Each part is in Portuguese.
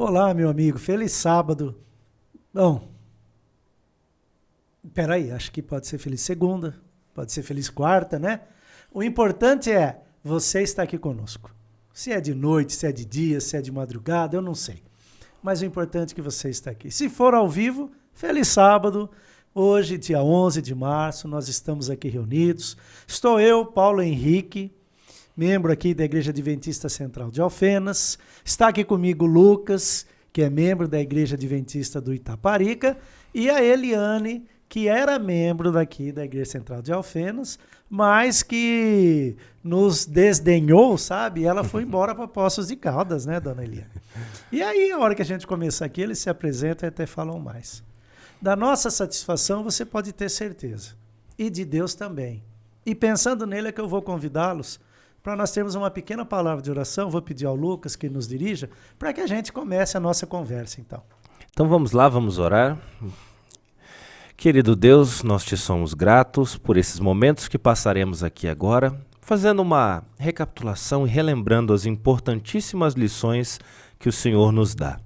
Olá, meu amigo. Feliz sábado. Bom, peraí, acho que pode ser feliz segunda, pode ser feliz quarta, né? O importante é você estar aqui conosco. Se é de noite, se é de dia, se é de madrugada, eu não sei. Mas o importante é que você está aqui. Se for ao vivo, feliz sábado. Hoje, dia 11 de março, nós estamos aqui reunidos. Estou eu, Paulo Henrique, membro aqui da Igreja Adventista Central de Alfenas. Está aqui comigo Lucas, que é membro da Igreja Adventista do Itaparica, e a Eliane, que era membro daqui da Igreja Central de Alfenas, mas que nos desdenhou, sabe? Ela foi embora para Poços de Caldas, né, dona Eliane? E aí, a hora que a gente começar aqui, eles se apresentam e até falam mais. Da nossa satisfação, você pode ter certeza. E de Deus também. E pensando nele é que eu vou convidá-los para nós termos uma pequena palavra de oração. Vou pedir ao Lucas que nos dirija para que a gente comece a nossa conversa, então. Então vamos lá, vamos orar. Querido Deus, nós te somos gratos por esses momentos que passaremos aqui agora, fazendo uma recapitulação e relembrando as importantíssimas lições que o Senhor nos dá.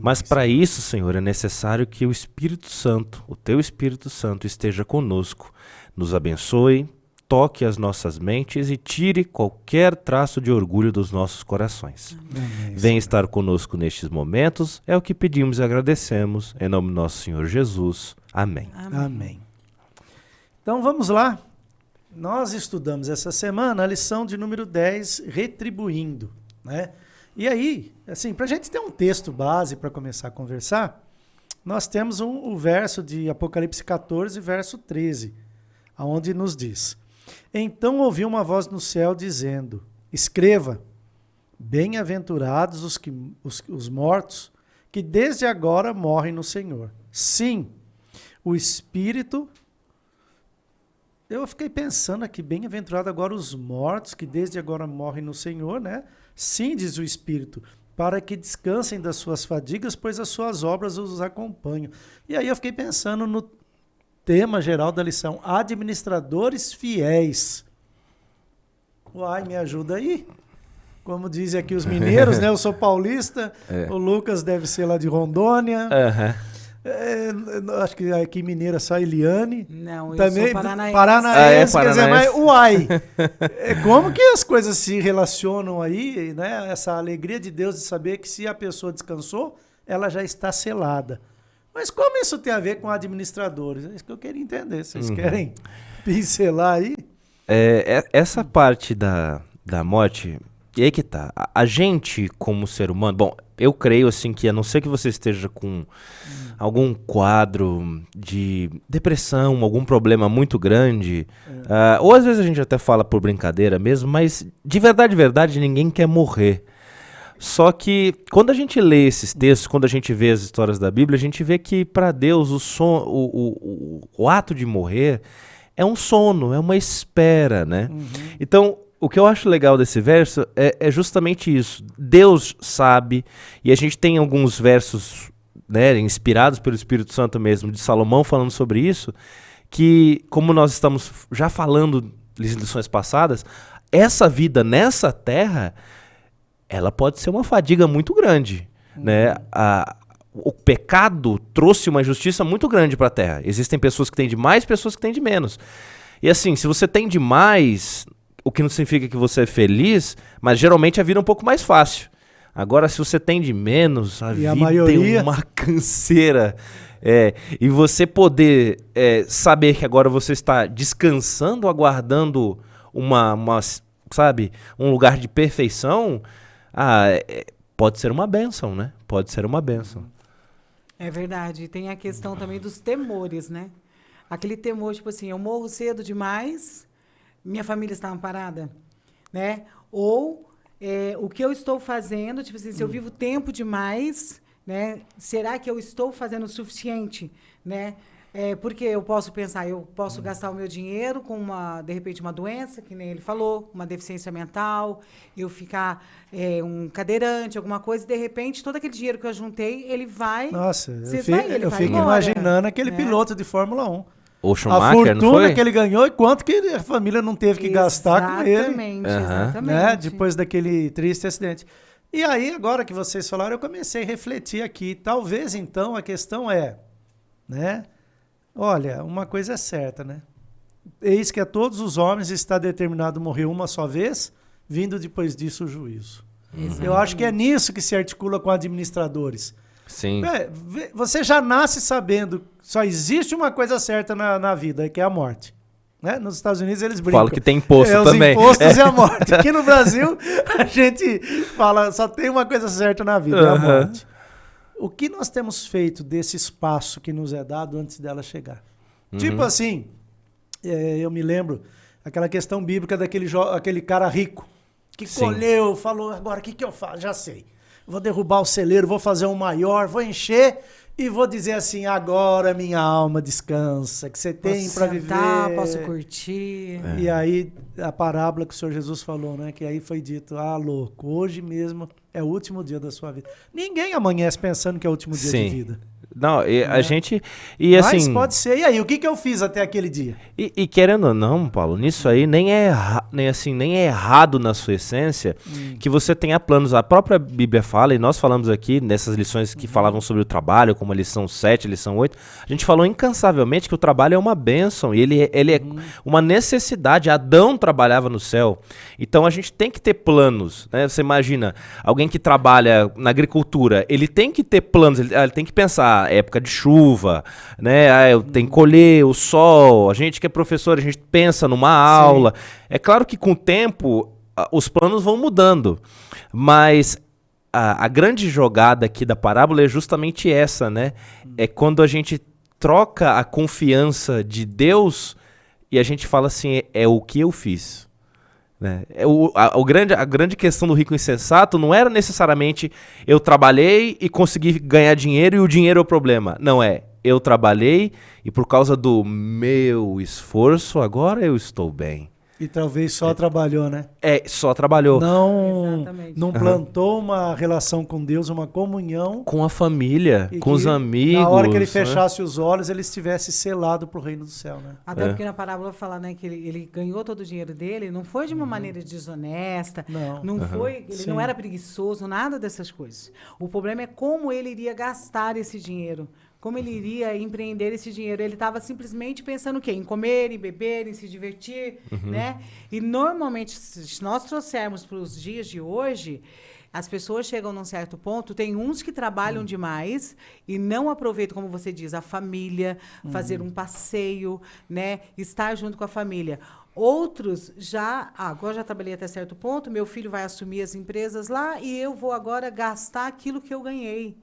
Mas para isso, Senhor, é necessário que o Espírito Santo, o Teu Espírito Santo, esteja conosco, nos abençoe, toque as nossas mentes e tire qualquer traço de orgulho dos nossos corações. Amém. Venha estar conosco nestes momentos, é o que pedimos e agradecemos, em nome do nosso Senhor Jesus. Amém. Amém. Então vamos lá. Nós estudamos essa semana a lição de número 10, retribuindo, né? E aí, assim, para a gente ter um texto base para começar a conversar, nós temos o verso de Apocalipse 14, verso 13, onde nos diz: Então ouvi uma voz no céu dizendo, escreva, bem-aventurados os mortos, que desde agora morrem no Senhor. Sim, o Espírito... Eu fiquei pensando aqui, bem-aventurado agora os mortos, que desde agora morrem no Senhor, né? Sim, diz o Espírito, para que descansem das suas fadigas, pois as suas obras os acompanham. E aí eu fiquei pensando no tema geral da lição, administradores fiéis. Uai, me ajuda aí. Como dizem aqui os mineiros, né? Eu sou paulista, o Lucas deve ser lá de Rondônia. Acho que aqui em Mineira só a Eliane. Não, eu também, sou paranaense. Paranaense, quer dizer, mas uai. Como que as coisas se relacionam aí, né? Essa alegria de Deus de saber que se a pessoa descansou, ela já está selada. Mas como isso tem a ver com administradores? É isso que eu queria entender. Vocês querem pincelar aí? Essa parte da morte, e aí que tá. A gente, como ser humano, bom, eu creio assim que a não ser que você esteja com algum quadro de depressão, algum problema muito grande, ou às vezes a gente até fala por brincadeira mesmo, mas de verdade, ninguém quer morrer. Só que quando a gente lê esses textos, quando a gente vê as histórias da Bíblia, a gente vê que para Deus o ato de morrer é um sono, é uma espera, né? Então, o que eu acho legal desse verso é justamente isso. Deus sabe, e a gente tem alguns versos, né, inspirados pelo Espírito Santo mesmo, de Salomão falando sobre isso, que, como nós estamos já falando nas lições passadas, essa vida nessa terra, ela pode ser uma fadiga muito grande, né? O pecado trouxe uma injustiça muito grande para a terra. Existem pessoas que têm de mais, pessoas que têm de menos. E assim, se você tem de mais, o que não significa que você é feliz, mas geralmente a vida é um pouco mais fácil. Agora, se você tem de menos, a vida tem uma canseira. E você poder saber que agora você está descansando, aguardando sabe, um lugar de perfeição, pode ser uma bênção, né? Pode ser uma bênção. É verdade. Tem a questão também dos temores, né? Aquele temor, tipo assim, eu morro cedo demais, minha família está amparada, né? Ou o que eu estou fazendo, tipo assim, se eu vivo tempo demais, né? Será que eu estou fazendo o suficiente, né? Porque eu posso pensar, eu posso gastar o meu dinheiro com de repente, uma doença, que nem ele falou, uma deficiência mental, eu ficar um cadeirante, alguma coisa, e de repente, todo aquele dinheiro que eu juntei, ele vai... Nossa, eu fico imaginando aquele piloto de Fórmula 1. O Schumacher, a fortuna que ele ganhou e quanto que a família não teve que gastar com ele. Exatamente. Né? Depois daquele triste acidente. E aí, agora que vocês falaram, eu comecei a refletir aqui. Talvez, então, a questão é, né? Olha, uma coisa é certa, né? Eis que a todos os homens está determinado morrer uma só vez, vindo depois disso o juízo. Eu acho que é nisso que se articula com administradores. Sim. Você já nasce sabendo que só existe uma coisa certa na vida, que é a morte. Né? Nos Estados Unidos eles brincam. Falo que tem imposto também. Os impostos e a morte. Aqui no Brasil, a gente fala, só tem uma coisa certa na vida, é a morte. O que nós temos feito desse espaço que nos é dado antes dela chegar? Tipo assim, eu me lembro, aquela questão bíblica aquele cara rico, que colheu, falou, agora o que eu faço? Já sei. Vou derrubar o celeiro, vou fazer um maior, vou encher e vou dizer assim, agora minha alma descansa, que você tem para viver. Posso curtir. E aí, a parábola que o Senhor Jesus falou, né? Que aí foi dito, louco, hoje mesmo é o último dia da sua vida. Ninguém amanhece pensando que é o último dia de vida. Não, a gente... E assim, mas pode ser. E aí, o que eu fiz até aquele dia? E querendo ou não, Paulo, nisso aí nem é errado na sua essência que você tenha planos. A própria Bíblia fala, e nós falamos aqui nessas lições que falavam sobre o trabalho, como a lição 7, a lição 8, a gente falou incansavelmente que o trabalho é uma bênção, e ele é uma necessidade. Adão trabalhava no céu. Então a gente tem que ter planos, né? Você imagina, alguém que trabalha na agricultura, ele tem que ter planos, ele tem que pensar época de chuva, né? Eu tenho que colher o sol. A gente que é professor, a gente pensa numa aula. É claro que com o tempo os planos vão mudando, mas a grande jogada aqui da parábola é justamente essa, né? É quando a gente troca a confiança de Deus e a gente fala assim, é o que eu fiz. Né? A grande questão do rico insensato não era necessariamente eu trabalhei e consegui ganhar dinheiro e o dinheiro é o problema. Não eu trabalhei e por causa do meu esforço agora eu estou bem. E talvez só trabalhou, né? Só trabalhou. Não plantou uma relação com Deus, uma comunhão. Com a família, com os amigos. Na hora que ele fechasse os olhos, ele estivesse selado pro reino do céu, né? Até porque na parábola fala, né, que ele ganhou todo o dinheiro dele, não foi de uma maneira desonesta, não foi, ele não era preguiçoso, nada dessas coisas. O problema é como ele iria gastar esse dinheiro. Como ele iria empreender esse dinheiro. Ele estava simplesmente pensando o quê? Em comer, em beber, em se divertir, né? E normalmente, se nós trouxermos para os dias de hoje, as pessoas chegam num certo ponto, tem uns que trabalham demais e não aproveitam, como você diz, a família, fazer um passeio, né? Estar junto com a família. Outros agora já trabalhei até certo ponto, meu filho vai assumir as empresas lá e eu vou agora gastar aquilo que eu ganhei.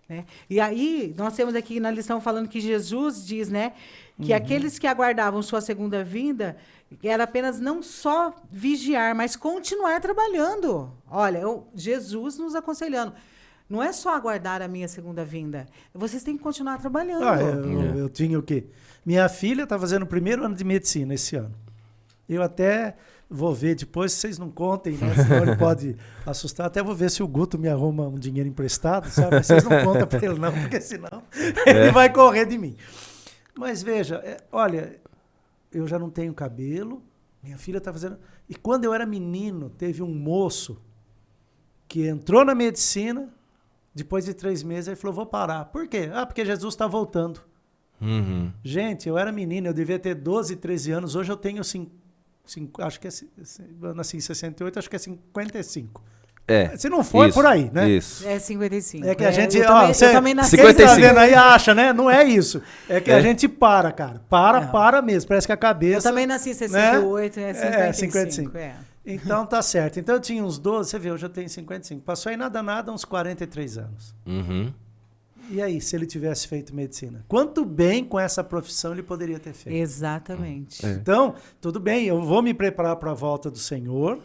Né? E aí, nós temos aqui na lição falando que Jesus diz, né, que aqueles que aguardavam sua segunda vinda era apenas não só vigiar, mas continuar trabalhando. Olha, Jesus nos aconselhando. Não é só aguardar a minha segunda vinda. Vocês têm que continuar trabalhando. Eu tinha o quê? Minha filha está fazendo o primeiro ano de medicina esse ano. Eu até vou ver depois, se vocês não contem, né? Senão ele pode assustar. Até vou ver se o Guto me arruma um dinheiro emprestado, sabe? Mas vocês não contam para ele não, porque senão ele vai correr de mim. Mas veja, olha, eu já não tenho cabelo, minha filha está fazendo... E quando eu era menino, teve um moço que entrou na medicina, depois de 3 meses, ele falou, vou parar. Por quê? Porque Jesus está voltando. Gente, eu era menino, eu devia ter 12, 13 anos, hoje eu tenho acho que eu nasci em 68, acho que é 55. Se não for, é por aí, né? Isso. É 55. É que a gente... eu também nasci. 55. Tá vendo aí, acha, né? Não é isso. É que a gente para, cara. Para mesmo. Parece que a cabeça... Eu também nasci em 68, né? 55. Então tá certo. Então eu tinha uns 12, você vê, eu já tenho 55. Passou aí nada, uns 43 anos. E aí, se ele tivesse feito medicina? Quanto bem com essa profissão ele poderia ter feito? Exatamente. Então, tudo bem, eu vou me preparar para a volta do Senhor,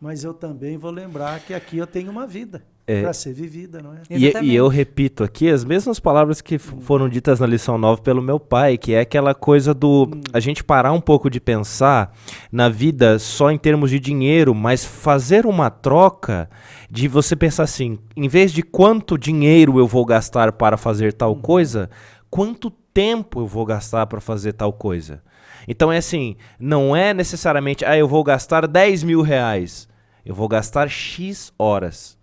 mas eu também vou lembrar que aqui eu tenho uma vida para ser vivida, não é? E eu repito aqui as mesmas palavras que foram ditas na lição 9 pelo meu pai, que é aquela coisa do a gente parar um pouco de pensar na vida só em termos de dinheiro, mas fazer uma troca de você pensar assim, em vez de quanto dinheiro eu vou gastar para fazer tal coisa, quanto tempo eu vou gastar para fazer tal coisa. Então é assim, não é necessariamente, eu vou gastar 10 mil reais, eu vou gastar X horas.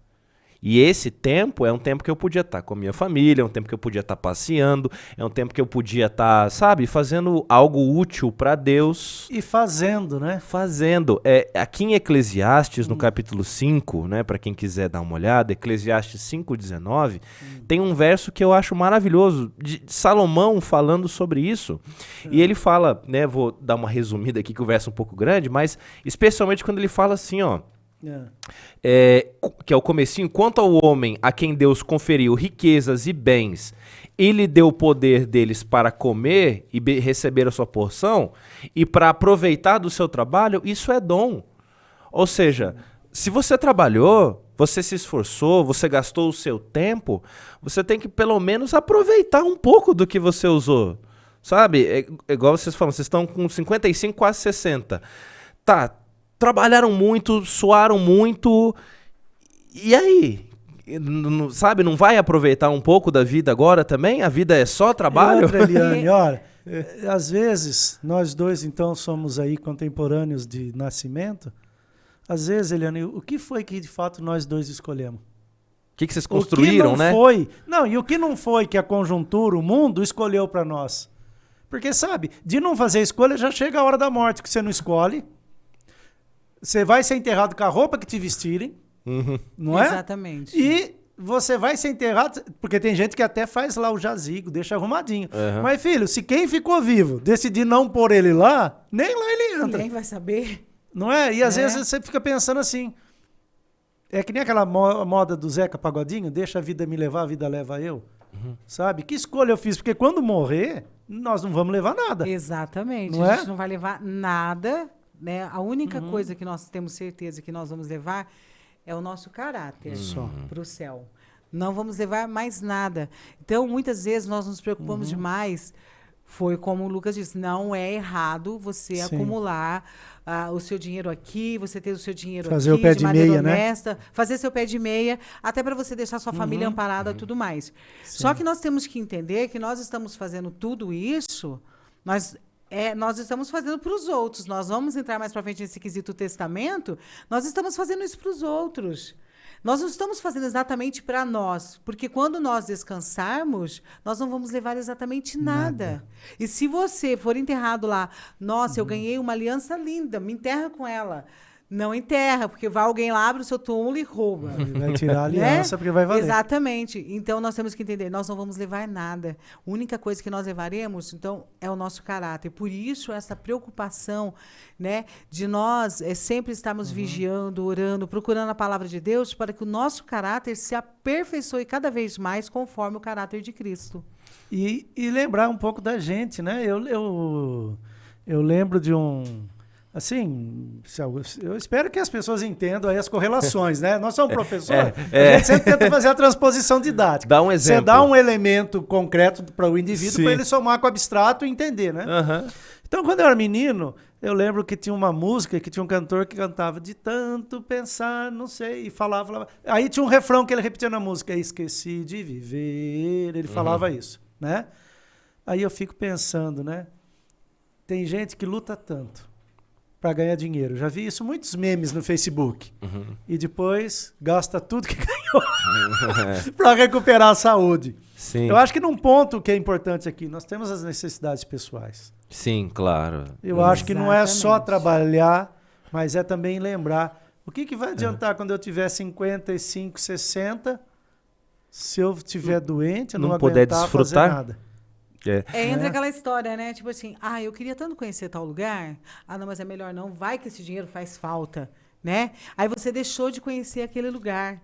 E esse tempo é um tempo que eu podia estar com a minha família, é um tempo que eu podia estar passeando, é um tempo que eu podia estar, sabe, fazendo algo útil para Deus. E fazendo, né? Fazendo. Aqui em Eclesiastes, no capítulo 5, né, para quem quiser dar uma olhada, Eclesiastes 5:19, tem um verso que eu acho maravilhoso, de Salomão falando sobre isso. E ele fala, né, vou dar uma resumida aqui, que o verso é um pouco grande, mas especialmente quando ele fala assim, ó, que é o comecinho: quanto ao homem a quem Deus conferiu riquezas e bens, e lhe deu o poder deles para comer e receber a sua porção, e para aproveitar do seu trabalho, isso é dom. Ou seja, se você trabalhou, você se esforçou, você gastou o seu tempo, você tem que pelo menos aproveitar um pouco do que você usou. Sabe? É igual vocês falam, vocês estão com 55, quase 60. Tá, trabalharam muito, suaram muito, e aí? Sabe, não vai aproveitar um pouco da vida agora também? A vida é só trabalho? E outra, Eliane, olha, às vezes, nós dois, então, somos aí contemporâneos de nascimento. Às vezes, Eliane, o que foi que, de fato, nós dois escolhemos? O que vocês construíram, né? E o que não foi que a conjuntura, o mundo, escolheu para nós? Porque, sabe, de não fazer escolha, já chega a hora da morte, que você não escolhe. Você vai ser enterrado com a roupa que te vestirem, não é? Exatamente. E você vai ser enterrado, porque tem gente que até faz lá o jazigo, deixa arrumadinho. Mas, filho, se quem ficou vivo decidir não pôr ele lá, nem lá ele entra. Ninguém vai saber. Não é? E às vezes você fica pensando assim, é que nem aquela moda do Zeca Pagodinho, deixa a vida me levar, a vida leva eu. Sabe? Que escolha eu fiz? Porque quando morrer, nós não vamos levar nada. Exatamente. Não a é? gente não vai levar nada, né? A única coisa que nós temos certeza que nós vamos levar é o nosso caráter para o céu. Não vamos levar mais nada. Então, muitas vezes, nós nos preocupamos demais. Foi como o Lucas disse, não é errado você acumular o seu dinheiro aqui, você ter o seu dinheiro fazer aqui, o pé de maneira meia, honesta, né? Fazer seu pé de meia, até para você deixar sua família amparada e tudo mais. Só que nós temos que entender que nós estamos fazendo tudo isso, nós estamos fazendo para os outros. Nós vamos entrar mais para frente nesse quesito testamento, nós estamos fazendo isso para os outros. Nós não estamos fazendo exatamente para nós, porque quando nós descansarmos, nós não vamos levar exatamente nada. E se você for enterrado lá, nossa, eu ganhei uma aliança linda, me enterra com ela. Não enterra, porque vai alguém lá, abre o seu túmulo e rouba. Vai tirar a aliança, porque vai valer. Exatamente. Então, nós temos que entender, nós não vamos levar nada. A única coisa que nós levaremos, então, é o nosso caráter. Por isso, essa preocupação, né, de nós sempre estarmos vigiando, orando, procurando a palavra de Deus, para que o nosso caráter se aperfeiçoe cada vez mais conforme o caráter de Cristo. E lembrar um pouco da gente, né? Eu lembro de um... Assim, eu espero que as pessoas entendam aí as correlações, né? Nós somos professores, a gente sempre tenta fazer a transposição didática. Dá um exemplo. Você dá um elemento concreto para o indivíduo para ele somar com o abstrato e entender, né? Então, quando eu era menino, eu lembro que tinha uma música, que tinha um cantor que cantava de tanto pensar, não sei, e falava. Aí tinha um refrão que ele repetia na música, esqueci de viver, ele falava isso, né? Aí eu fico pensando, né? Tem gente que luta tanto para ganhar dinheiro. Já vi isso, muitos memes no Facebook. E depois gasta tudo que ganhou para recuperar a saúde. Sim. Eu acho que num ponto que é importante aqui, nós temos as necessidades pessoais. Sim, claro. Eu acho que não é só trabalhar, mas é também lembrar. O que vai adiantar quando eu tiver 55, 60, se eu estiver doente, eu não poder aguentar desfrutar? fazer nada? Entra aquela história, né? Tipo assim, eu queria tanto conhecer tal lugar. Não, mas é melhor não. Vai que esse dinheiro faz falta, né? Aí você deixou de conhecer aquele lugar.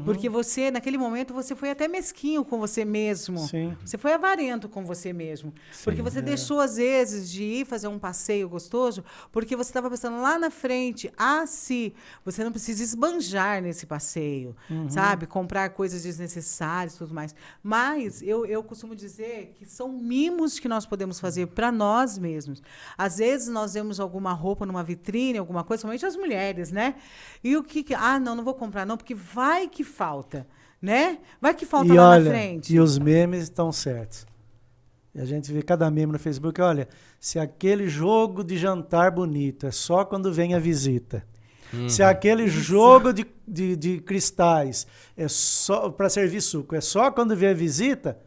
Porque você, naquele momento, você foi até mesquinho com você mesmo. Sim. Você foi avarento com você mesmo. Porque você deixou, às vezes, de ir fazer um passeio gostoso, porque você estava pensando lá na frente, se você não precisa esbanjar nesse passeio, sabe? Comprar coisas desnecessárias e tudo mais. Mas eu costumo dizer que são mimos que nós podemos fazer para nós mesmos. Às vezes, nós vemos alguma roupa numa vitrine, alguma coisa, somente as mulheres, né? E o que... não vou comprar não, porque vai que falta, né? Vai que falta lá na frente. E os memes estão certos. E a gente vê cada meme no Facebook, olha, se aquele jogo de jantar bonito é só quando vem a visita, Se aquele jogo de cristais é só para servir suco, é só quando vier visita,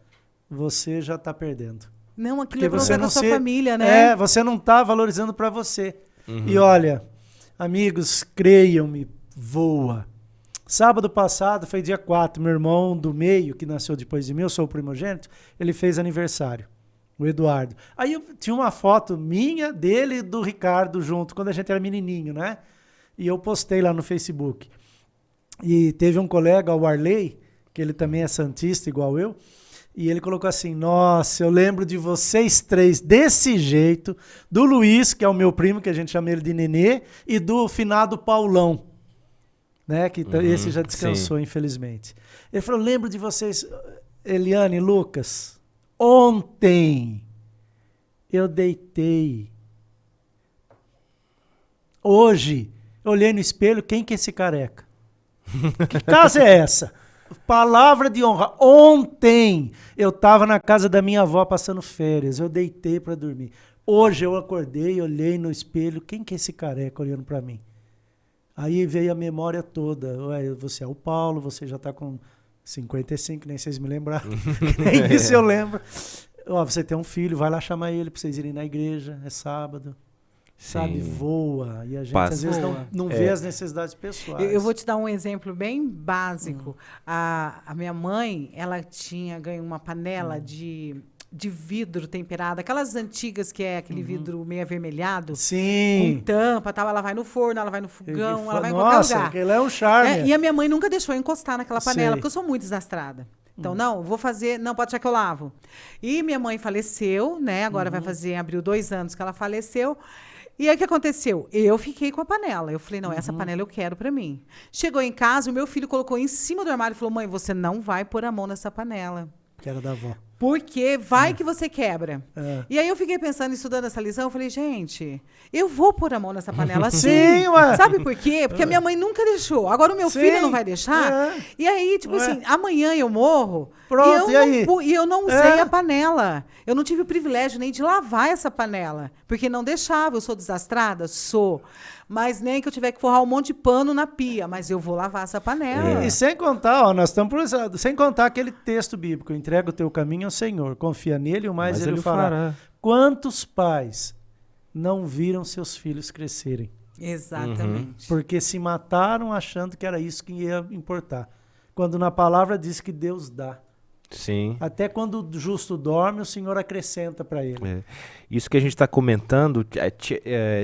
você já está perdendo. Não, aquilo Porque é pra você usar com não a sua se- família, né? Você não está valorizando para você. E olha, amigos, creiam-me, voa. Sábado passado, foi dia 4, meu irmão do meio, que nasceu depois de mim, eu sou o primogênito, ele fez aniversário, o Eduardo. Aí eu tinha uma foto minha, dele e do Ricardo junto, quando a gente era menininho, né? E eu postei lá no Facebook. E teve um colega, o Arley, que ele também é santista igual eu, e ele colocou assim: nossa, eu lembro de vocês três desse jeito, do Luiz, que é o meu primo, que a gente chama ele de Nenê, e do finado Paulão, né? Que esse já descansou, infelizmente. Ele falou: lembro de vocês, Eliane e Lucas, ontem eu deitei. Hoje, eu olhei no espelho, quem que é esse careca? Que casa é essa? Palavra de honra. Ontem eu estava na casa da minha avó passando férias. Eu deitei para dormir. Hoje eu acordei, olhei no espelho. Quem que é esse careca olhando para mim? Aí veio a memória toda. Ué, você é o Paulo, você já está com 55, nem vocês me lembraram. Nem isso eu lembro. Ó, você tem um filho, vai lá chamar ele para vocês irem na igreja. É sábado. Sabe, voa. E a gente às vezes não vê as necessidades pessoais. Eu vou te dar um exemplo bem básico. A minha mãe, ela tinha ganho uma panela de vidro temperado, aquelas antigas que é aquele vidro meio avermelhado. Sim. Com tampa, tal. Ela vai no forno, ela vai no fogão, ela vai em qualquer Nossa, lugar. aquele é um charme. E a minha mãe nunca deixou eu encostar naquela panela, Sei. porque eu sou muito desastrada. Então, não, vou fazer, não, pode deixar que eu lavo. E minha mãe faleceu, né? Agora vai fazer, abriu 2 anos que ela faleceu. E aí o que aconteceu? Eu fiquei com a panela. Eu falei, não, essa panela eu quero pra mim. Chegou em casa, o meu filho colocou em cima do armário e falou: mãe, você não vai pôr a mão nessa panela. Que era da avó. Porque vai que você quebra. É. E aí eu fiquei pensando, estudando essa lição, eu falei, gente, eu vou pôr a mão nessa panela sim. Sim, ué. Sabe por quê? Porque a minha mãe nunca deixou. Agora o meu Sim. filho não vai deixar. É. E aí, tipo assim, amanhã eu morro. Pronto, e aí? E eu não usei a panela. Eu não tive o privilégio nem de lavar essa panela. Porque não deixava. Eu sou desastrada? Sou. Mas nem que eu tiver que forrar um monte de pano na pia. Mas eu vou lavar essa panela. E sem contar, ó, nós estamos sem contar aquele texto bíblico: entrega o teu caminho ao Senhor, confia nele, o mais ele fará. Quantos pais não viram seus filhos crescerem? Exatamente. Porque se mataram achando que era isso que ia importar. Quando na palavra diz que Deus dá. Sim. Até quando o justo dorme, o Senhor acrescenta para ele. É. Isso que a gente está comentando,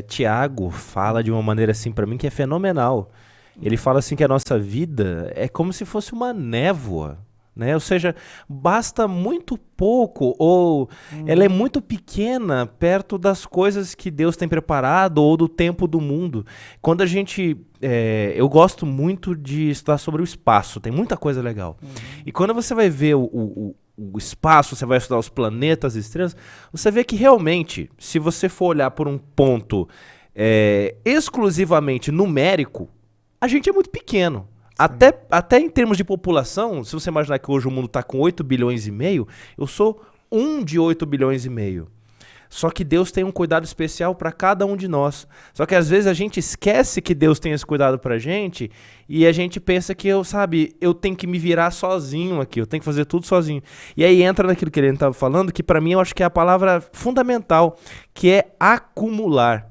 Tiago fala de uma maneira assim para mim que é fenomenal. Ele fala assim que a nossa vida é como se fosse uma névoa, né? Ou seja, basta muito pouco ou ela é muito pequena perto das coisas que Deus tem preparado ou do tempo do mundo. Quando a gente... eu gosto muito de estudar sobre o espaço, tem muita coisa legal. E quando você vai ver o espaço, você vai estudar os planetas, as estrelas, você vê que realmente, se você for olhar por um ponto exclusivamente numérico, a gente é muito pequeno. Até em termos de população, se você imaginar que hoje o mundo está com 8 bilhões e meio, eu sou um de 8 bilhões e meio. Só que Deus tem um cuidado especial para cada um de nós. Só que às vezes a gente esquece que Deus tem esse cuidado pra gente e a gente pensa que eu tenho que me virar sozinho aqui, eu tenho que fazer tudo sozinho. E aí entra naquilo que ele estava falando, que para mim eu acho que é a palavra fundamental, que é acumular.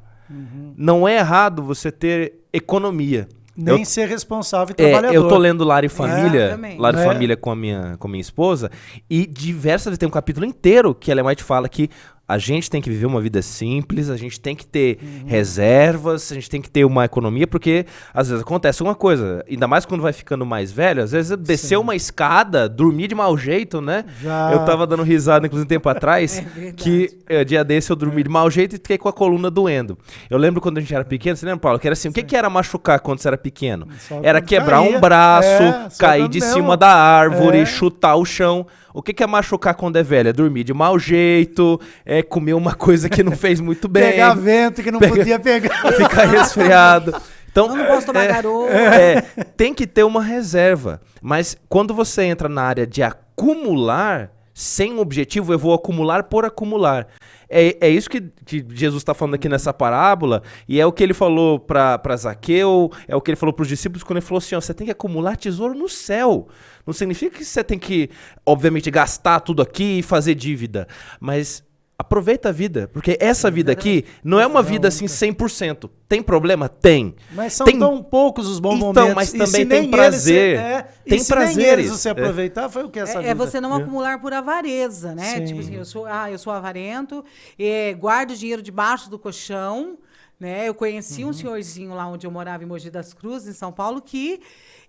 Não é errado você ter economia. Nem ser responsável e trabalhador. Eu tô lendo Lar e Família, Lar e É. Família com a minha esposa, e diversas vezes tem um capítulo inteiro que a Ellen White fala que a gente tem que viver uma vida simples, a gente tem que ter reservas, a gente tem que ter uma economia, porque às vezes acontece alguma coisa, ainda mais quando vai ficando mais velho, às vezes descer uma escada, dormir de mau jeito, né? Já. Eu tava dando risada, inclusive, um tempo atrás, que dia desse eu dormi de mau jeito e fiquei com a coluna doendo. Eu lembro quando a gente era pequeno, você lembra, Paulo? Que era assim, o que era machucar quando você era pequeno? Só Era quando quebrar caía. um braço, Só cair quando de mesmo. cima da árvore, É. chutar o chão. O que é machucar quando é velho? É dormir de mau jeito, é comer uma coisa que não fez muito bem, Pegar vento que não podia pegar. ficar resfriado. Então, Não posso tomar garoto. tem que ter uma reserva. Mas quando você entra na área de acumular, sem um objetivo, eu vou acumular por acumular. É isso que Jesus está falando aqui nessa parábola, e é o que ele falou para Zaqueu, é o que ele falou para os discípulos quando ele falou assim, ó, você tem que acumular tesouro no céu. Não significa que você tem que, obviamente, gastar tudo aqui e fazer dívida, mas aproveita a vida, porque essa vida aqui não é uma vida assim 100%. Tem problema? Tem. Mas são tão poucos os bons momentos. Mas também tem prazer. Tem prazeres. Se você aproveitar, foi o que essa vida. É você não acumular por avareza, né? Sim. Tipo assim, eu sou avarento, guardo o dinheiro debaixo do colchão, né? Eu conheci um senhorzinho lá onde eu morava, em Mogi das Cruzes, em São Paulo, que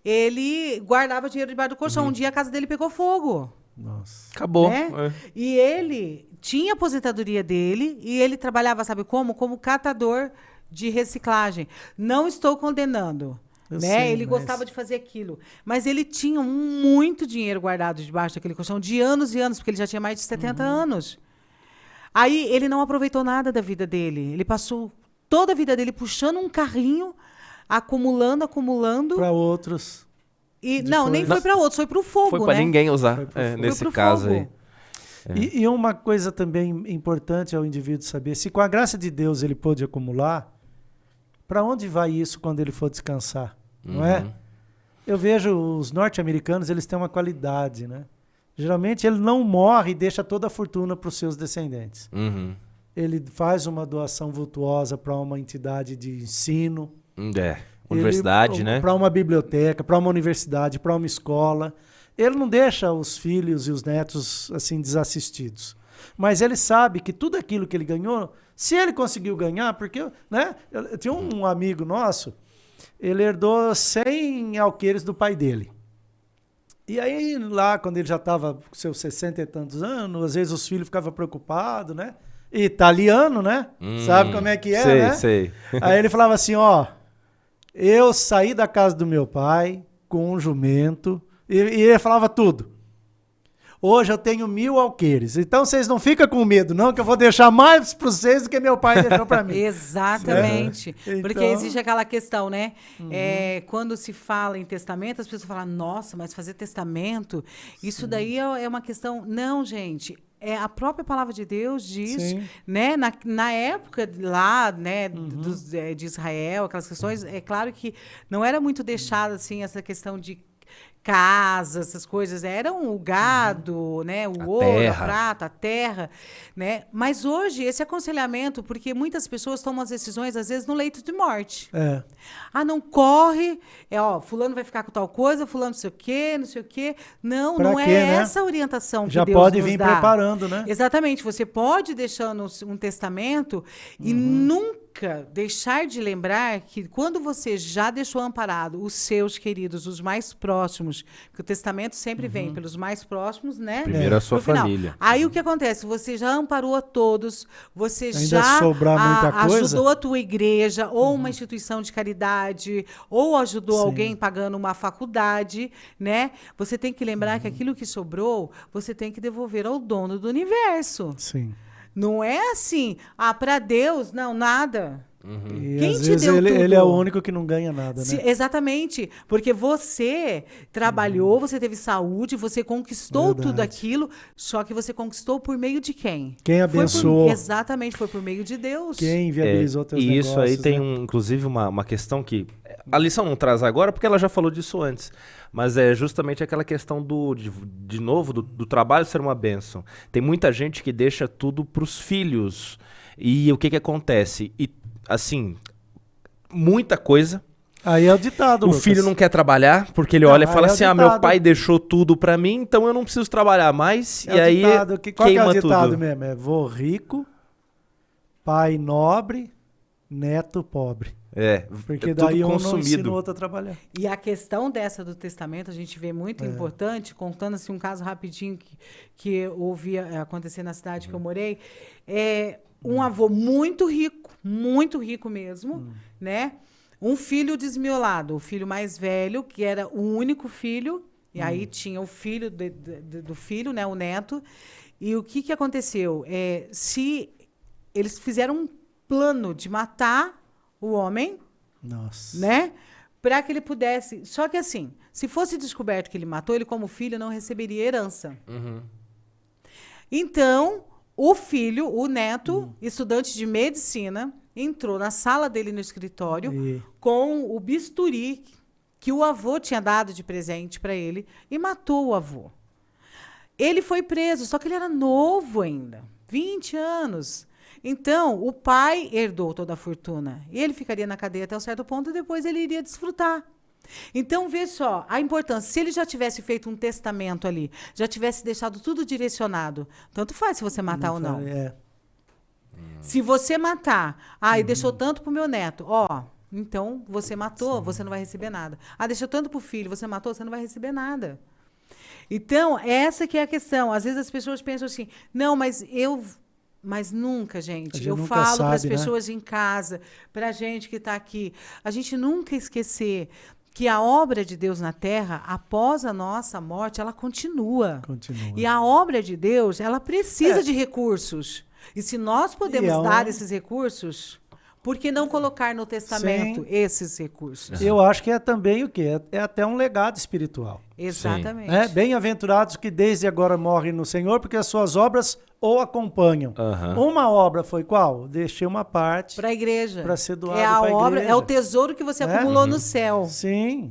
ele guardava dinheiro debaixo do colchão. Um dia a casa dele pegou fogo. Nossa. Acabou. Né? E ele tinha a aposentadoria dele e ele trabalhava, sabe como? Como catador de reciclagem. Não estou condenando. Eu Né? sei, Ele gostava de fazer aquilo. Mas ele tinha muito dinheiro guardado debaixo daquele colchão, de anos e anos, porque ele já tinha mais de 70 anos. Aí ele não aproveitou nada da vida dele. Ele passou toda a vida dele puxando um carrinho, acumulando. Para outros. E não, nem foi para outros, foi para o fogo, foi né? para ninguém usar, Foi nesse pro caso fogo. aí. E uma coisa também importante ao indivíduo saber, se com a graça de Deus ele pôde acumular, para onde vai isso quando ele for descansar? Não é? Eu vejo os norte-americanos, eles têm uma qualidade, né? Geralmente ele não morre e deixa toda a fortuna para os seus descendentes. Ele faz uma doação vultuosa para uma entidade de ensino. Universidade, né? Para uma biblioteca, para uma universidade, para uma escola. Ele não deixa os filhos e os netos assim desassistidos. Mas ele sabe que tudo aquilo que ele ganhou, se ele conseguiu ganhar, porque, né? Eu tinha um amigo nosso, ele herdou 100 alqueires do pai dele. E aí, lá, quando ele já estava com seus 60 e tantos anos, às vezes os filhos ficavam preocupados, né? Italiano, né? Sabe como é que é, sei, né? Sei. Aí ele falava assim, ó, eu saí da casa do meu pai com um jumento, e ele falava tudo. Hoje eu tenho 1000 alqueires. Então vocês não ficam com medo, não, que eu vou deixar mais para vocês do que meu pai deixou para mim. Exatamente. Então... Porque existe aquela questão, né? Quando se fala em testamento, as pessoas falam, nossa, mas fazer testamento, isso daí é uma questão... Não, gente. A própria palavra de Deus diz, né? Na época lá, né, de Israel, aquelas questões, é claro que não era muito deixada assim essa questão de casa, essas coisas, eram o gado, né, o ouro, terra. a prata, a terra, né? Mas hoje esse aconselhamento, porque muitas pessoas tomam as decisões às vezes no leito de morte. Não corre, fulano vai ficar com tal coisa, fulano não sei o quê. Não, pra não quê, é né? essa a orientação que já Deus pode nos vir dá. preparando, né? Exatamente, você pode deixando um testamento e nunca deixar de lembrar que quando você já deixou amparado os seus queridos, os mais próximos, que o testamento sempre vem pelos mais próximos, né? Primeiro a sua No final. família. Aí o que acontece? Você já amparou a todos, você Ainda já sobrar muita coisa? ajudou a tua igreja, ou uma instituição de caridade, ou ajudou alguém pagando uma faculdade, né? Você tem que lembrar que aquilo que sobrou, você tem que devolver ao dono do universo. Sim. Não é assim, para Deus, não, nada. E Quem às te vezes deu tudo? ele é o único que não ganha nada, né? Exatamente, porque você trabalhou, você teve saúde, você conquistou tudo aquilo, só que você conquistou por meio de quem? Quem abençoou. Exatamente, foi por meio de Deus. Quem viabilizou teus E negócios. isso aí tem, né? inclusive, uma questão que a lição não traz agora, porque ela já falou disso antes. Mas é justamente aquela questão de novo, do trabalho ser uma bênção. Tem muita gente que deixa tudo para os filhos. E o que acontece? E, assim, muita coisa. Aí é o ditado, O Lucas. filho não quer trabalhar, porque ele olha e fala aí é o assim, ditado. meu pai deixou tudo para mim, então eu não preciso trabalhar mais. É e o aí ditado. Qual que é queima o ditado tudo. mesmo? É vô rico, pai nobre, neto pobre. Porque tudo daí um não ensina o consumido. outro a trabalhar. E a questão dessa do testamento, a gente vê muito importante, contando assim, um caso rapidinho que eu ouvi acontecer na cidade que eu morei. Um avô muito rico mesmo, né? Um filho desmiolado, o filho mais velho, que era o único filho, e aí tinha o filho do filho, né, o neto. E o que aconteceu? Se eles fizeram um plano de matar o homem, Nossa. né? Para que ele pudesse. Só que assim, se fosse descoberto que ele matou, ele como filho não receberia herança. Então, o filho, o neto, estudante de medicina, entrou na sala dele no escritório com o bisturi que o avô tinha dado de presente para ele e matou o avô. Ele foi preso, só que ele era novo ainda, 20 anos. Então, o pai herdou toda a fortuna. E ele ficaria na cadeia até um certo ponto e depois ele iria desfrutar. Então, vê só a importância. Se ele já tivesse feito um testamento ali, já tivesse deixado tudo direcionado, tanto faz se você matar ou não. Se você matar, e deixou tanto pro meu neto, então você matou, você não vai receber nada. Deixou tanto pro filho, você matou, você não vai receber nada. Então, essa que é a questão. Às vezes as pessoas pensam assim, não, mas nunca, gente. Eu nunca falo para as sabe, né? pessoas em casa, para a gente que está aqui, a gente nunca esquecer que a obra de Deus na Terra, após a nossa morte, ela continua. E a obra de Deus, ela precisa de recursos. E se nós podemos dar esses recursos, por que não colocar no testamento esses recursos? Eu acho que é também o quê? É até um legado espiritual. Exatamente. Bem-aventurados que desde agora morrem no Senhor, porque as suas obras o acompanham. Uma obra foi qual? Deixei uma parte para a igreja. Para ser doado para a obra, igreja. É o tesouro que você acumulou no céu. Sim.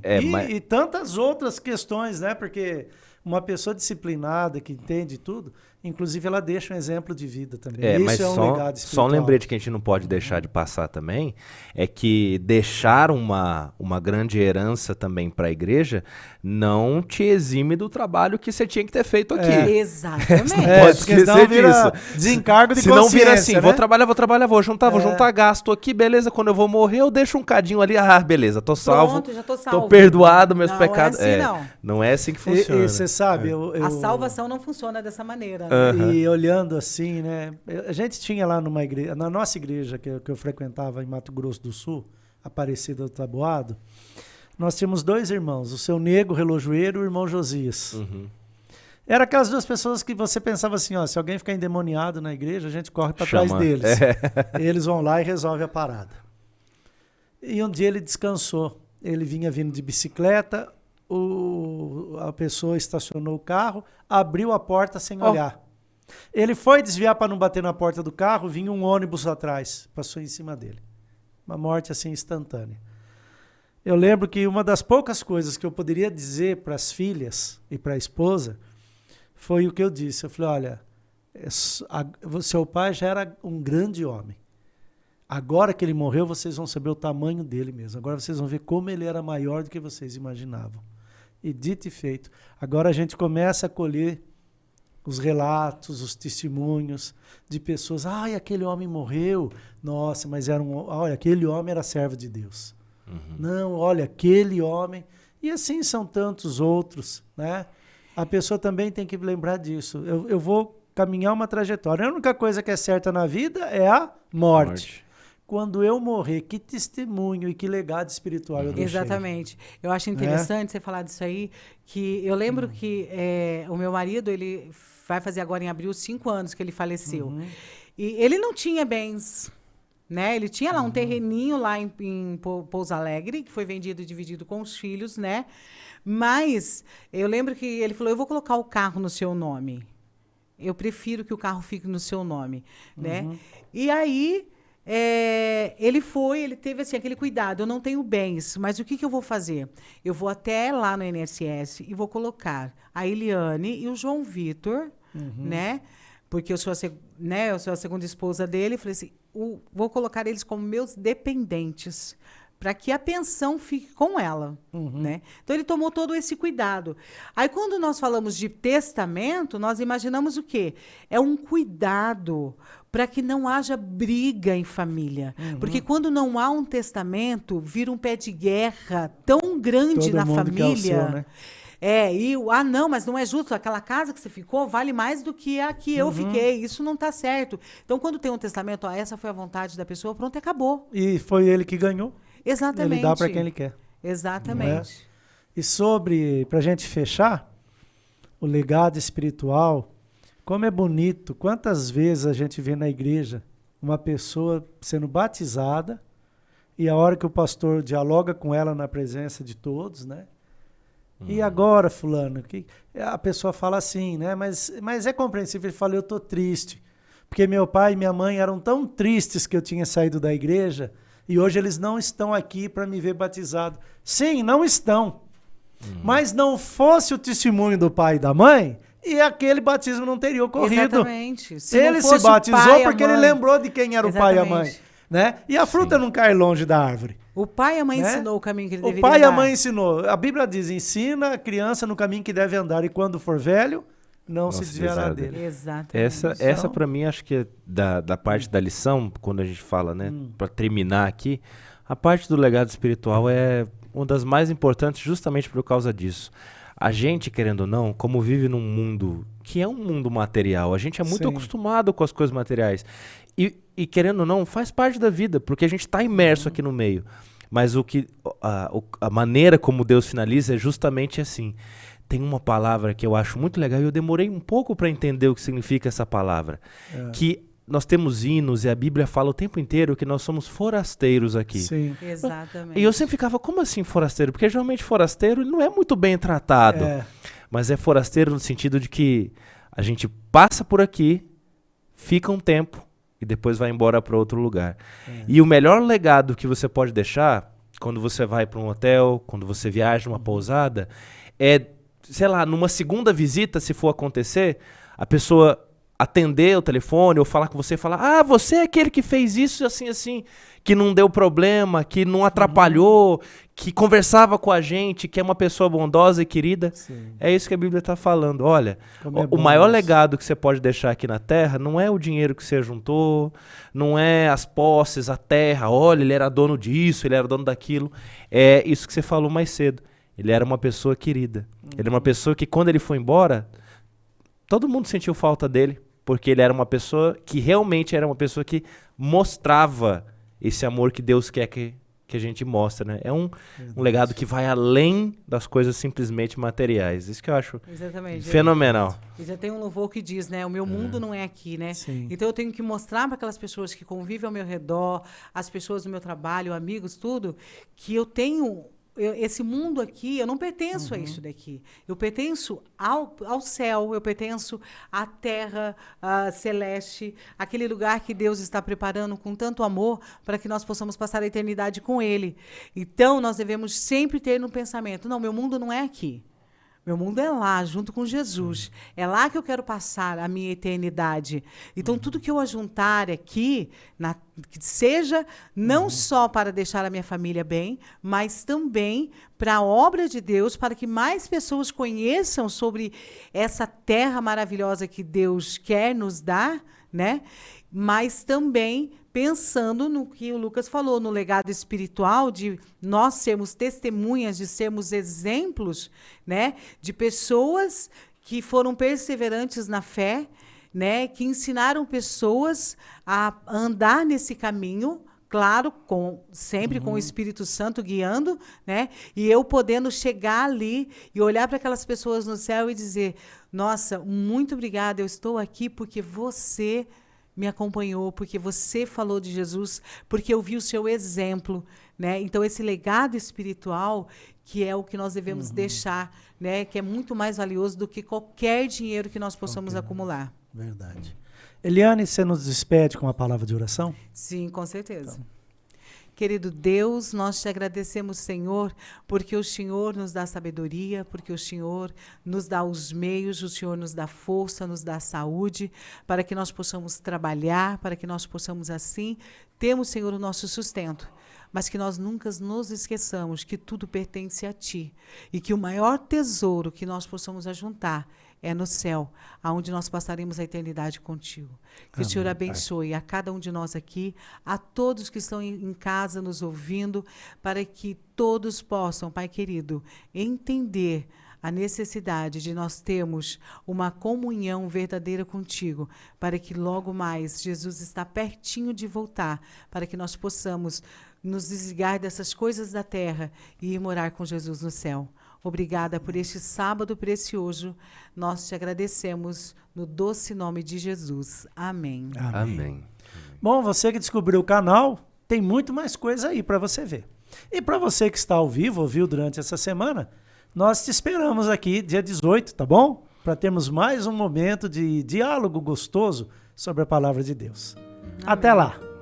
E tantas outras questões, né? Porque uma pessoa disciplinada, que entende tudo, inclusive ela deixa um exemplo de vida também. Mas é um legado espiritual. Só um lembrete que a gente não pode deixar de passar também, é que deixar uma grande herança também para a igreja não te exime do trabalho que você tinha que ter feito aqui. Exatamente. Não pode esquecer disso. Desencargo de se consciência, não vira assim, né? vou trabalhar, vou juntar gasto aqui, beleza, quando eu vou morrer eu deixo um cadinho ali, beleza, tô salvo. Pronto, já tô salvo. Tô perdoado, meus pecados. É assim, não é assim que funciona. E você sabe, a salvação não funciona dessa maneira. E olhando assim, né? A gente tinha lá numa igreja, na nossa igreja que eu frequentava em Mato Grosso do Sul, Aparecida do Taboado, nós tínhamos 2 irmãos, o seu Nego Relojoeiro e o irmão Josias. Era aquelas 2 pessoas que você pensava assim, se alguém ficar endemoniado na igreja, a gente corre para trás deles. Eles vão lá e resolvem a parada. E um dia ele descansou. Ele vinha vindo de bicicleta, a pessoa estacionou o carro, abriu a porta sem olhar. Ele foi desviar para não bater na porta do carro, vinha um ônibus atrás, passou em cima dele. Uma morte assim instantânea. Eu lembro que uma das poucas coisas que eu poderia dizer para as filhas e para a esposa foi o que eu disse. Eu falei, olha, seu pai já era um grande homem. Agora que ele morreu, vocês vão saber o tamanho dele mesmo. Agora vocês vão ver como ele era maior do que vocês imaginavam. E dito e feito. Agora a gente começa a colher os relatos, os testemunhos de pessoas. Aquele homem morreu. Nossa, mas olha, aquele homem era servo de Deus. Não, olha, aquele homem. E assim são tantos outros, né? A pessoa também tem que lembrar disso. Eu vou caminhar uma trajetória. A única coisa que é certa na vida é a morte. Quando eu morrer, que testemunho e que legado espiritual eu deixei. Exatamente. Eu acho interessante você falar disso aí, que eu lembro que o meu marido, ele vai fazer agora em abril 5 anos que ele faleceu. E ele não tinha bens, né? Ele tinha lá um terreninho lá em Pouso Alegre, que foi vendido e dividido com os filhos, né? Mas eu lembro que ele falou, eu vou colocar o carro no seu nome. Eu prefiro que o carro fique no seu nome, né? E aí... ele teve assim, aquele cuidado, eu não tenho bens, mas o que eu vou fazer? Eu vou até lá no INSS e vou colocar a Eliane e o João Vitor, né? Porque eu sou a segunda esposa dele, falei assim, vou colocar eles como meus dependentes, para que a pensão fique com ela, né? Então ele tomou todo esse cuidado. Aí quando nós falamos de testamento, nós imaginamos o quê? É um cuidado para que não haja briga em família. Porque quando não há um testamento, vira um pé de guerra tão grande na família. É o seu, né? Não, mas não é justo. Aquela casa que você ficou vale mais do que a que eu fiquei. Isso não está certo. Então, quando tem um testamento, essa foi a vontade da pessoa, pronto, acabou. E foi ele que ganhou. Exatamente. Ele dá para quem ele quer. Exatamente. E para a gente fechar, o legado espiritual, como é bonito, quantas vezes a gente vê na igreja uma pessoa sendo batizada e a hora que o pastor dialoga com ela na presença de todos, né? E agora, fulano? Que a pessoa fala assim, né? Mas é compreensível. Ele fala, eu tô triste. Porque meu pai e minha mãe eram tão tristes que eu tinha saído da igreja e hoje eles não estão aqui para me ver batizado. Sim, não estão. Mas não fosse o testemunho do pai e da mãe, e aquele batismo não teria ocorrido. Exatamente. Ele se batizou porque ele lembrou de quem era o pai e a mãe. Né? E a fruta não cai longe da árvore. O pai e a mãe né? ensinou o caminho que ele O deveria pai e a andar. mãe ensinou. A Bíblia diz, ensina a criança no caminho que deve andar e quando for velho, não se desviará dele. Exatamente. Essa para mim, acho que é da parte da lição, quando a gente fala, né, para terminar aqui, a parte do legado espiritual é uma das mais importantes justamente por causa disso. A gente, querendo ou não, como vive num mundo que é um mundo material, a gente é muito acostumado com as coisas materiais. E querendo ou não, faz parte da vida, porque a gente está imerso aqui no meio. Mas a maneira como Deus finaliza é justamente assim. Tem uma palavra que eu acho muito legal e eu demorei um pouco para entender o que significa essa palavra. Que nós temos hinos e a Bíblia fala o tempo inteiro que nós somos forasteiros aqui. Sim. Exatamente. E eu sempre ficava, como assim forasteiro? Porque geralmente forasteiro não é muito bem tratado. Mas é forasteiro no sentido de que a gente passa por aqui, fica um tempo e depois vai embora para outro lugar. E o melhor legado que você pode deixar quando você vai para um hotel, quando você viaja numa pousada, é, sei lá, numa segunda visita, se for acontecer, a pessoa atender o telefone ou falar com você e falar, você é aquele que fez isso assim, assim, que não deu problema, que não atrapalhou, que conversava com a gente, que é uma pessoa bondosa e querida. Sim. É isso que a Bíblia está falando. Olha, o maior legado que você pode deixar aqui na Terra não é o dinheiro que você juntou, não é as posses, a terra, olha, ele era dono disso, ele era dono daquilo. É isso que você falou mais cedo. Ele era uma pessoa querida. Ele era uma pessoa que quando ele foi embora, todo mundo sentiu falta dele, porque ele era uma pessoa que realmente era uma pessoa que mostrava esse amor que Deus quer que a gente mostre, né? É um legado que vai além das coisas simplesmente materiais. Isso que eu acho fenomenal. E já tem um louvor que diz, né? O meu mundo não é aqui, né? Sim. Então eu tenho que mostrar para aquelas pessoas que convivem ao meu redor, as pessoas do meu trabalho, amigos, tudo, que eu tenho... esse mundo aqui, eu não pertenço a isso daqui. Eu pertenço ao céu, eu pertenço à terra celeste, aquele lugar que Deus está preparando com tanto amor para que nós possamos passar a eternidade com Ele. Então, nós devemos sempre ter no pensamento, não, meu mundo não é aqui. Meu mundo é lá, junto com Jesus. É lá que eu quero passar a minha eternidade. Então, tudo que eu ajuntar aqui, que seja não só para deixar a minha família bem, mas também para a obra de Deus, para que mais pessoas conheçam sobre essa terra maravilhosa que Deus quer nos dar, né? Mas também pensando no que o Lucas falou, no legado espiritual, de nós sermos testemunhas, de sermos exemplos, né, de pessoas que foram perseverantes na fé, né, que ensinaram pessoas a andar nesse caminho, claro, sempre com o Espírito Santo guiando, né, e eu podendo chegar ali e olhar para aquelas pessoas no céu e dizer, nossa, muito obrigada, eu estou aqui porque você me acompanhou, porque você falou de Jesus, porque eu vi o seu exemplo, né? Então, esse legado espiritual, que é o que nós devemos deixar, né? Que é muito mais valioso do que qualquer dinheiro que nós possamos acumular. Verdade. Eliane, você nos despede com uma palavra de oração? Sim, com certeza. Então. Querido Deus, nós te agradecemos, Senhor, porque o Senhor nos dá sabedoria, porque o Senhor nos dá os meios, o Senhor nos dá força, nos dá saúde, para que nós possamos trabalhar, para que nós possamos, assim, termos, Senhor, o nosso sustento. Mas que nós nunca nos esqueçamos que tudo pertence a Ti e que o maior tesouro que nós possamos ajuntar é no céu, aonde nós passaremos a eternidade contigo. Que o Senhor abençoe a cada um de nós aqui, a todos que estão em casa nos ouvindo, para que todos possam, Pai querido, entender a necessidade de nós termos uma comunhão verdadeira contigo, para que logo mais Jesus está pertinho de voltar, para que nós possamos nos desligar dessas coisas da terra e ir morar com Jesus no céu. Obrigada por este sábado precioso. Nós te agradecemos no doce nome de Jesus. Amém. Amém. Bom, você que descobriu o canal, tem muito mais coisa aí para você ver. E para você que está ao vivo, ouviu durante essa semana, nós te esperamos aqui dia 18, tá bom? Para termos mais um momento de diálogo gostoso sobre a palavra de Deus. Até lá!